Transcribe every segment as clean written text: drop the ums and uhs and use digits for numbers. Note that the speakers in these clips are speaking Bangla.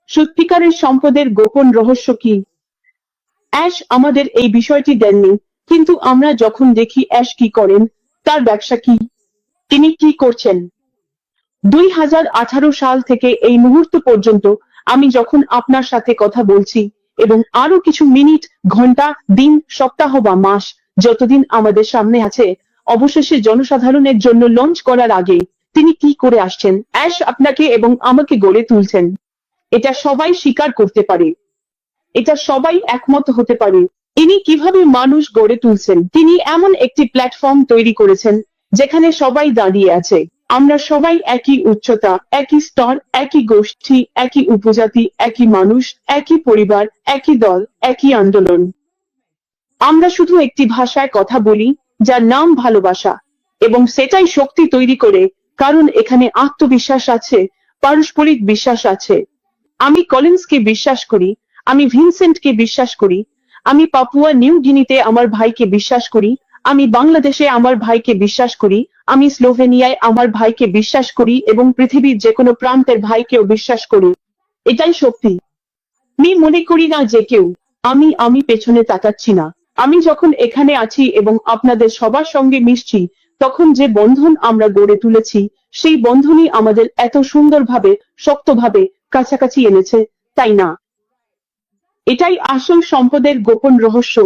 সত্যিকারের সম্পদের গোপন রহস্য কি? অ্যাশ আমাদের এই বিষয়টি দেননি, কিন্তু আমরা যখন দেখি অ্যাশ কি করেন, তার ব্যবসা কি, তিনি কি করছেন। 2018 সাল থেকে এই মুহূর্ত পর্যন্ত আমি যখন আপনার সাথে কথা বলছি, এবং আরো কিছু মিনিট, ঘন্টা, দিন, সপ্তাহ বা মাস যতদিন আমাদের সামনে আছে, অবশেষে জনসাধারণের জন্য লঞ্চ করার আগে তিনি কি করে আসছেন, অ্যাশ আপনাকে এবং আমাকে গড়ে তুলছেন। এটা সবাই স্বীকার করতে পারে, এটা সবাই একমত হতে পারে। ইনি কিভাবে মানুষ গড়ে তুলছেন? তিনি এমন একটি প্ল্যাটফর্ম তৈরি করেছেন যেখানে সবাই দাঁড়িয়ে আছে। আমরা সবাই একই উচ্চতা, একই স্তর, একই গোষ্ঠী, একই উপজাতি, একই মানুষ, একই পরিবার, একই দল, একই আন্দোলন। আমরা শুধু একটি ভাষায় কথা বলি, যার নাম ভালোবাসা, এবং সেটাই শক্তি তৈরি করে, কারণ এখানে আত্মবিশ্বাস আছে, পারস্পরিক বিশ্বাস আছে। আমি কলিন্সকে বিশ্বাস করি, আমি ভিনসেন্টকে বিশ্বাস করি, আমি পাপুয়া নিউ গিনিতে আমার ভাইকে বিশ্বাস করি, আমি বাংলাদেশে আমার ভাইকে বিশ্বাস করি, আমি স্লোভেনিয়ায় আমার ভাইকে বিশ্বাস করি এবং পৃথিবীর যে কোনো প্রান্তের ভাইকেও বিশ্বাস করি। এটাই শক্তি। আমি মনে করি না যে কেউ, আমি পেছনে তাকাচ্ছি না। আমি যখন এখানে আছি এবং আপনাদের সবার সঙ্গে মিশছি, তখন যে বন্ধন আমরা গড়ে তুলেছি, সেই বন্ধনই আমাদের এত সুন্দরভাবে, শক্তভাবে কাছাকাছি এনেছে, তাই না? এটাই আসল সম্পদের গোপন রহস্য।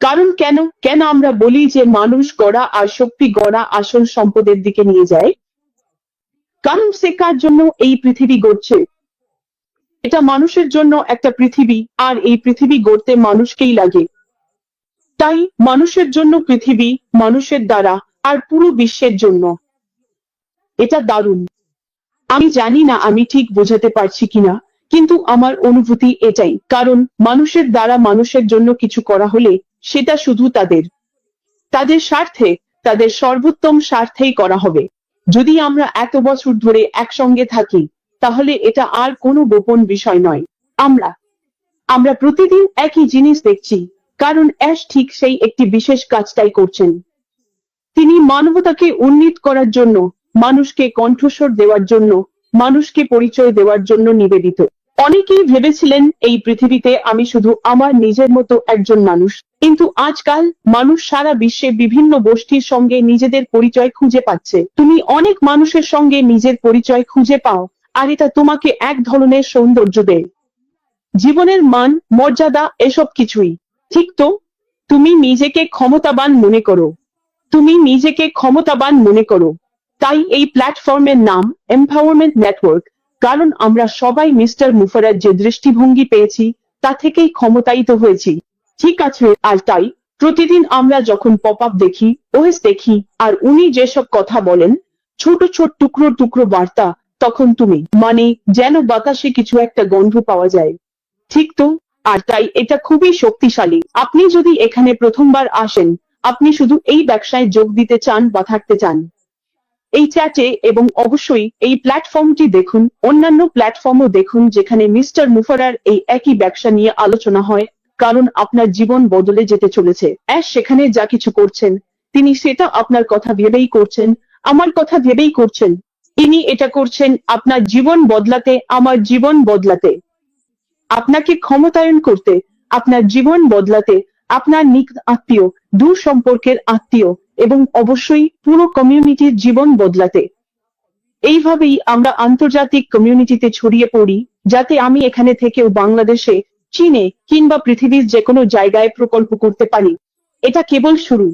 কারণ কেন কেন আমরা বলি যে মানুষ গড়া আর শক্তি গড়া আসল সম্পদের দিকে নিয়ে যায়? কারণ সে কার জন্য এই পৃথিবী গড়ছে? এটা মানুষের জন্য একটা পৃথিবী, আর এই পৃথিবী গড়তে মানুষকেই লাগে। তাই মানুষের জন্য পৃথিবী, মানুষের দ্বারা, আর পুরো বিশ্বের জন্য। এটা দারুণ। আমি জানি না আমি ঠিক বোঝাতে পারছি কিনা, কিন্তু আমার অনুভূতি এটাই। কারণ মানুষের দ্বারা মানুষের জন্য কিছু করা হলে, সেটা শুধু তাদের স্বার্থে, তাদের সর্বোত্তম স্বার্থেই করা হবে। যদি আমরা এত বছর ধরে একসঙ্গে থাকি, তাহলে এটা আর কোনো গোপন বিষয় নয়। আমরা প্রতিদিন একই জিনিস দেখছি, কারণ অ্যাশ ঠিক সেই একটি বিশেষ কাজটাই করছেন। তিনি মানবতাকে উন্নীত করার জন্য, মানুষকে কণ্ঠস্বর দেওয়ার জন্য, মানুষকে পরিচয় দেওয়ার জন্য নিবেদিত। অনেকেই ভেবেছিলেন এই পৃথিবীতে আমি শুধু আমার নিজের মতো একজন মানুষ, কিন্তু আজকাল মানুষ সারা বিশ্বে বিভিন্ন গোষ্ঠীর সঙ্গে নিজেদের পরিচয় খুঁজে পাচ্ছে। তুমি অনেক মানুষের সঙ্গে নিজের পরিচয় খুঁজে পাও, আর এটা তোমাকে এক ধরনের সৌন্দর্য দেয়, জীবনের মান, মর্যাদা, এসব কিছুই। ঠিক তো? তুমি নিজেকে ক্ষমতাবান মনে করো, তুমি নিজেকে ক্ষমতাবান মনে করো। তাই এই প্ল্যাটফর্মের নাম এম্পাওয়ারমেন্ট নেটওয়ার্ক, কারণ আমরা সবাই মিস্টার মুফারার যে দৃষ্টিভঙ্গি পেয়েছি, তা থেকেই ক্ষমতায়িত হয়েছি। ঠিক আছে, আর তাই প্রতিদিন আমরা যখন পপ আপ দেখি, ওএস দেখি, আর উনি যেসব কথা বলেন, ছোট ছোট টুকরো টুকরো বার্তা, তখন তুমি যেন বাতাসে কিছু একটা গন্ধ পাওয়া যায়। ঠিক তো? আর তাই এটা খুবই শক্তিশালী। আপনি যদি এখানে প্রথমবার আসেন, আপনি শুধু এই ব্যবসায় যোগ দিতে চান বা থাকতে চান, এই চ্যাটে এবং অবশ্যই এই প্ল্যাটফর্মটি দেখুন, অন্যান্য প্ল্যাটফর্মও দেখুন যেখানে মিস্টার মুফারার এই একই ব্যবসা নিয়ে আলোচনা হয়, কারণ আপনার জীবন বদলে যেতে চলেছে। অ্যাশ সেখানে যা কিছু করছেন, তিনি সেটা আপনার কথা ভেবেই করছেন, আমার কথা ভেবেই করছেন। তিনি এটা করছেন আপনার জীবন বদলাতে, আমার জীবন বদলাতে, আপনাকে ক্ষমতায়ন করতে, আপনার জীবন বদলাতে, আপনার নিকট আত্মীয়, দূর সম্পর্কের আত্মীয়, এবং অবশ্যই পুরো কমিউনিটির জীবন বদলাতে। এইভাবেই আমরা আন্তর্জাতিক কমিউনিটিতে ছড়িয়ে পড়ি, যাতে আমি এখানে থেকেও বাংলাদেশে, চীনে, কিংবা পৃথিবীর যে কোনো জায়গায় প্রকল্প করতে পারি। এটা কেবল শুরু।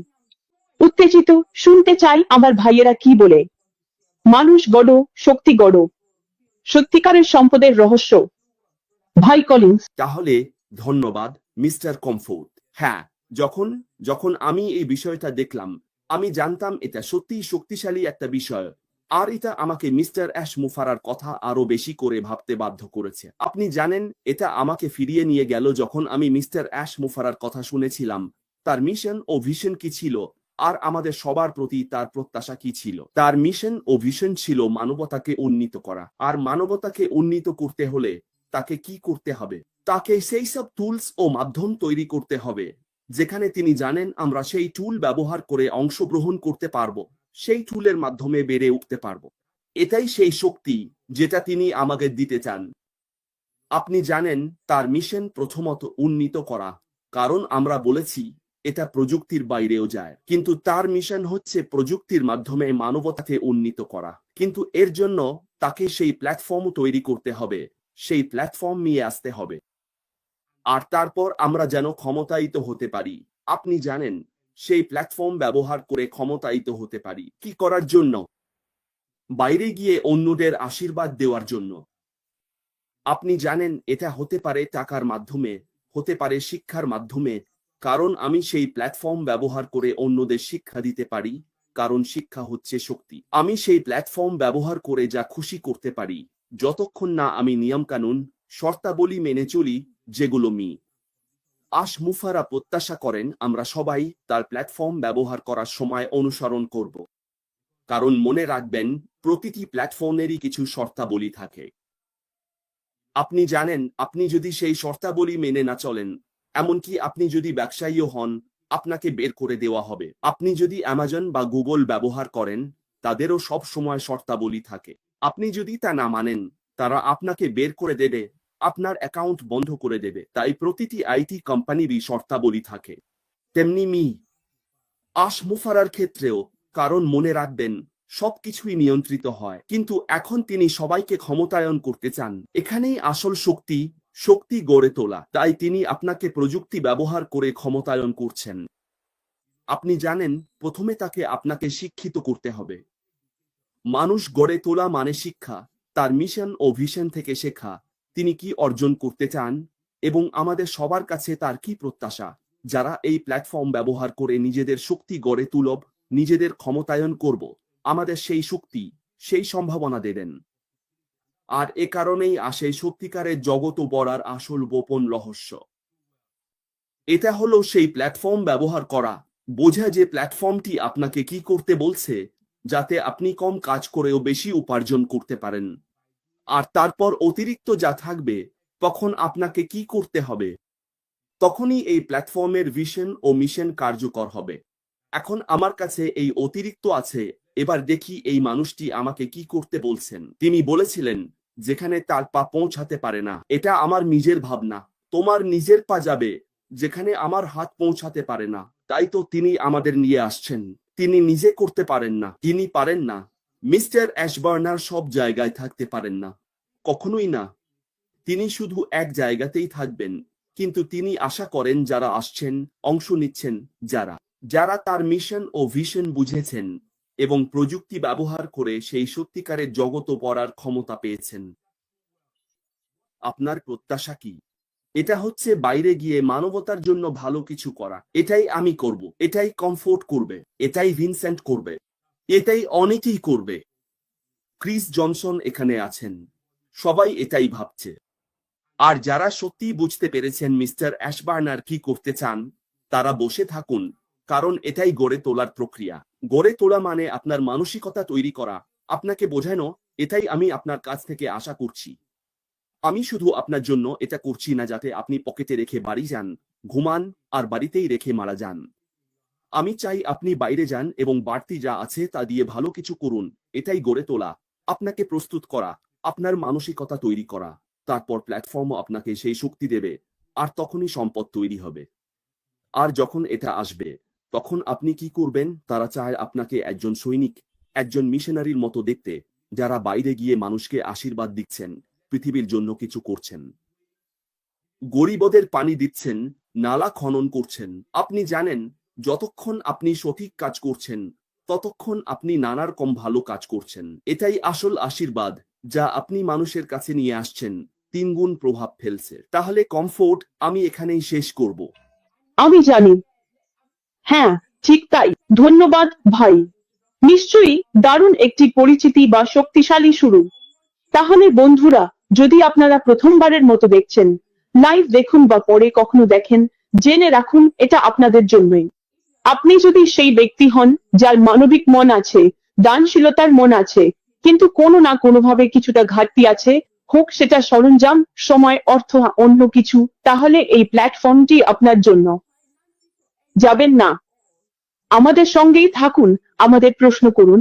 উত্তেজিত, শুনতে চাই আমার ভাইয়েরা কি বলে। মানুষ গড়, শক্তি গড়, সত্যিকারের সম্পদের রহস্য। ভাই কলিন্স। তাহলে ধন্যবাদ মিস্টার কমফোর্ট। হ্যাঁ, যখন যখন আমি এই বিষয়টা দেখলাম, আমি জানতাম এটা সত্যিই শক্তিশালী একটা বিষয়, আর এটা আমাকে মিস্টার অ্যাশ মুফারার কথা আরো বেশি করে ভাবতে বাধ্য করেছে। আপনি জানেন, এটা আমাকে ফিরিয়ে নিয়ে গেল যখন আমি মিস্টার অ্যাশ মুফারার কথা শুনেছিলাম, তার মিশন ও ভিশন কি ছিল, আর আমাদের সবার প্রতি তার প্রত্যাশা কি ছিল। তার মিশন ও ভিশন ছিল মানবতাকে উন্নীত করা, আর মানবতাকে উন্নীত করতে হলে তাকে কি করতে হবে? তাকে সেই সব টুলস ও মাধ্যম তৈরি করতে হবে যেখানে তিনি জানেন আমরা সেই টুল ব্যবহার করে অংশগ্রহণ করতে পারবো, সেই টুলের মাধ্যমে বেড়ে উঠতে পারবো। এটাই সেই শক্তি যেটা তিনি আমাকে দিতে চান। আপনি জানেন তার মিশন প্রথমত উন্নীত করা, কারণ আমরা বলেছি এটা প্রযুক্তির বাইরেও যায়, কিন্তু তার মিশন হচ্ছে প্রযুক্তির মাধ্যমে মানবতাকে উন্নীত করা। কিন্তু এর জন্য তাকে সেই প্ল্যাটফর্ম তৈরি করতে হবে, সেই প্ল্যাটফর্ম নিয়ে আসতে হবে, আর তারপর আমরা যেন ক্ষমতায়িত হতে পারি। আপনি জানেন সেই প্ল্যাটফর্ম ব্যবহার করে ক্ষমতায়িত হতে পারি কি করার জন্য? বাইরে গিয়ে অন্যদের আশীর্বাদ দেওয়ার জন্য। আপনি জানেন এটা হতে পারে টাকার মাধ্যমে, হতে পারে শিক্ষার মাধ্যমে, কারণ আমি সেই প্ল্যাটফর্ম ব্যবহার করে অন্যদের শিক্ষা দিতে পারি, কারণ শিক্ষা হচ্ছে শক্তি। আমি সেই প্ল্যাটফর্ম ব্যবহার করে যা খুশি করতে পারি, যতক্ষণ না আমি নিয়মকানুন শর্তাবলী মেনে চলি, যেগুলো মুফারা প্রত্যাশা করেন আমরা সবাই তার প্ল্যাটফর্ম ব্যবহার করার সময় অনুসরণ করব। কারণ মনে রাখবেন প্রতিটি প্ল্যাটফর্মেরই কিছু শর্তাবলী থাকে। আপনি জানেন আপনি যদি সেই শর্তাবলী মেনে না চলেন, এমনকি আপনি যদি ব্যবসায়ীও হন, আপনাকে বের করে দেওয়া হবে। আপনি যদি অ্যামাজন বা গুগল ব্যবহার করেন, তাদেরও সব সময় শর্তাবলী থাকে। আপনি যদি তা না মানেন, তারা আপনাকে বের করে দেবে, আপনার অ্যাকাউন্ট বন্ধ করে দেবে। তাই প্রতিটি আইটি কোম্পানিরই শর্তাবলী থাকে। তেমনি মুফারার ক্ষেত্রেও, কারণ মনে রাখবেন সবকিছুই নিয়ন্ত্রিত হয়, কিন্তু এখন তিনি সবাইকে ক্ষমতায়ন করতে চান। এখানেই আসল শক্তি গড়ে তোলা। তাই তিনি আপনাকে প্রযুক্তি ব্যবহার করে ক্ষমতায়ন করছেন। আপনি জানেন প্রথমে তাকে আপনাকে শিক্ষিত করতে হবে। মানুষ গড়ে তোলা মানে শিক্ষা, তার মিশন ও ভিশন থেকে শেখা, তিনি কি অর্জন করতে চান এবং আমাদের সবার কাছে তার কি প্রত্যাশা। যারা এই প্ল্যাটফর্ম ব্যবহার করে নিজেদের শক্তি গড়ে তুলব, নিজেদের ক্ষমতায়ন করব, আমাদের সেই শক্তি, সেই সম্ভাবনা দেবেন। আর এ কারণেই আসে সত্যিকারের জগৎ বড়ার আসল গোপন রহস্য। এটা হলো সেই প্ল্যাটফর্ম ব্যবহার করা, বোঝা যে প্ল্যাটফর্মটি আপনাকে কি করতে বলছে, যাতে আপনি কম কাজ করেও বেশি উপার্জন করতে পারেন। আর তারপর অতিরিক্ত যা থাকবে, তখন আপনাকে কি করতে হবে? তখনই এই প্ল্যাটফর্মের ভিশন ও মিশন কার্যকর হবে। এখন আমার কাছে এই অতিরিক্ত আছে, এবার দেখি এই মানুষটি আমাকে কি করতে বলছেন। তিনি বলেছিলেন যেখানে তার পা পৌঁছাতে পারে না, এটা আমার নিজের ভাবনা। তোমার নিজের পা যাবে যেখানে আমার হাত পৌঁছাতে পারে না। তাই তো তিনি আমাদের নিয়ে আসছেন। তিনি নিজে করতে পারেন না, তিনি পারেন না। মিস্টার অ্যাশবার্নার সব জায়গায় থাকতে পারেন না, কখনোই না। তিনি শুধু এক জায়গাতেই থাকবেন, কিন্তু তিনি আশা করেন যারা আসছেন, অংশ নিচ্ছেন, যারা তার মিশন ও ভিশন বুঝেছেন এবং প্রযুক্তি ব্যবহার করে সেই সত্যিকারের জগৎ পড়ার ক্ষমতা পেয়েছেন। আপনার প্রত্যাশা কি? এটা হচ্ছে বাইরে গিয়ে মানবতার জন্য ভালো কিছু করা। এটাই আমি করব, এটাই কমফোর্ট করবে, এটাই ভিনসেন্ট করবে, এটাই অনেকেই করবে। ক্রিস জনসন এখানে আছেন, সবাই এটাই ভাবছে। আর যারা সত্যি বুঝতে পেরেছেন মিস্টার অ্যাশবার্নার কি করতে চান, তারা বসে থাকুন, কারণ এটাই গড়ে তোলার প্রক্রিয়া। গড়ে তোলা মানে আপনার মানসিকতা তৈরি করা, আপনাকে বোঝানো এটাই আমি আপনার কাছ থেকে আশা করছি। আমি শুধু আপনার জন্য এটা করছি না যাতে আপনি পকেটে রেখে বাড়ি যান, ঘুমান আর বাড়িতেই রেখে মারা যান। আমি চাই আপনি বাইরে যান এবং বাড়তি যা আছে তা দিয়ে ভালো কিছু করুন। এটাই গড়ে তোলা, আপনাকে প্রস্তুত করা, আপনার মানসিকতা তৈরি করা। তারপর প্ল্যাটফর্মও আপনাকে সেই শক্তি দেবে, আর তখনই সম্পদ তৈরি হবে। আর যখন এটা আসবে, তখন আপনি কি করবেন? তারা চায় আপনাকে একজন সৈনিক, একজন মিশনারির মতো দেখতে, যারা বাইরে গিয়ে মানুষকে আশীর্বাদ দিচ্ছেন, পৃথিবীর জন্য কিছু করছেন, গরিবদের পানি দিচ্ছেন, নালা খনন করছেন। আপনি জানেন যতক্ষণ আপনি সঠিক কাজ করছেন, ততক্ষণ আপনি নানারকম ভালো কাজ করছেন। এটাই আসল আশীর্বাদ, যা আপনি মানুষের কাছে নিয়ে আসছেন, 3 গুণ প্রভাব ফেলছে। তাহলে কমফোর্ট, আমি এখানেই শেষ করব। আমি জানি। হ্যাঁ, ঠিক তাই। ধন্যবাদ ভাই। নিশ্চয়ই দারুণ একটি পরিচিতি বা শক্তিশালী শুরু। তাহলে বন্ধুরা, যদি আপনারা প্রথমবারের মতো দেখছেন, লাইভ দেখুন বা পরে কখনো দেখেন, জেনে রাখুন এটা আপনাদের জন্যই। আপনি যদি সেই ব্যক্তি হন যার মানবিক মন আছে, দানশীলতার মন আছে, কিন্তু কোনো না কোনোভাবে কিছুটা ঘাটতি আছে, হোক সেটা সরঞ্জাম, সময়, অর্থ, অন্য কিছু, তাহলে এই প্ল্যাটফর্মটি আপনার জন্য। যাবেন না, আমাদের সঙ্গেই থাকুন, আমাদের প্রশ্ন করুন,